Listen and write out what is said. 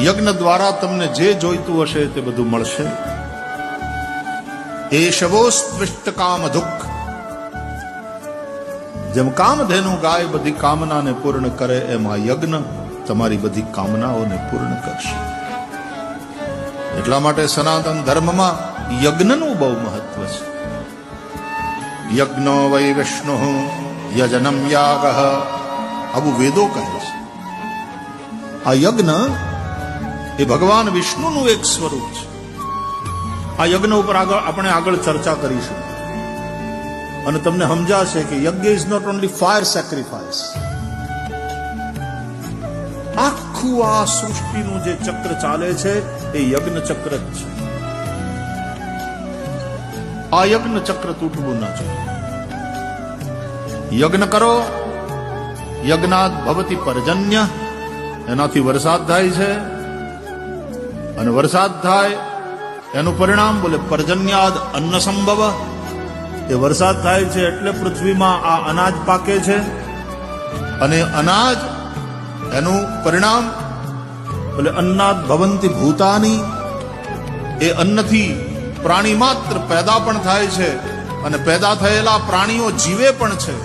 યજ્ઞ દ્વારા તમને જે જોઈતું હશે તે બધું મળશે. એ શવોસ્ત્વિષ્ટ કામ દુઃખ, જેમ કામધેનુ ગાય બધી કામનાને પૂર્ણ કરે, એમ આ યજ્ઞ તમારી બધી કામનાઓને પૂર્ણ કરશે. એટલા માટે સનાતન ધર્મમાં યજ્ઞનું બહુ મહત્વ છે. યજ્ઞો વૈ વિષ્ણુ યજનમ યાગ, આવું વેદો કહે છે. આ યજ્ઞ એ ભગવાન વિષ્ણુનું એક સ્વરૂપ છે. આ યજ્ઞ ઉપર આપણે આગળ ચર્ચા કરીશું અને તમને સમજાશે કે yajna is not only fire sacrifice. આખું આ સૃષ્ટિનું જે ચક્ર ચાલે છે એ યજ્ઞ ચક્ર જ છે. આ યજ્ઞ ચક્ર તૂટવું ના જોઈએ. યજ્ઞ કરો, યજ્ઞાદ ભવતી પર્જન્ય, એનાથી વરસાદ થાય છે, અને વરસાદ થાય એનું પરિણામ બોલે પર્જન્યાદ અન્ન સંભવ. એ વરસાદ થાય છે એટલે પૃથ્વીમાં આ અનાજ પાકે છે, અને અનાજ એનું પરિણામ બોલે અન્નાદ ભવંતી ભૂતાની. એ અન્નથી પ્રાણી માત્ર પેદા પણ થાય છે, અને પેદા થયેલા પ્રાણીઓ જીવે પણ છે.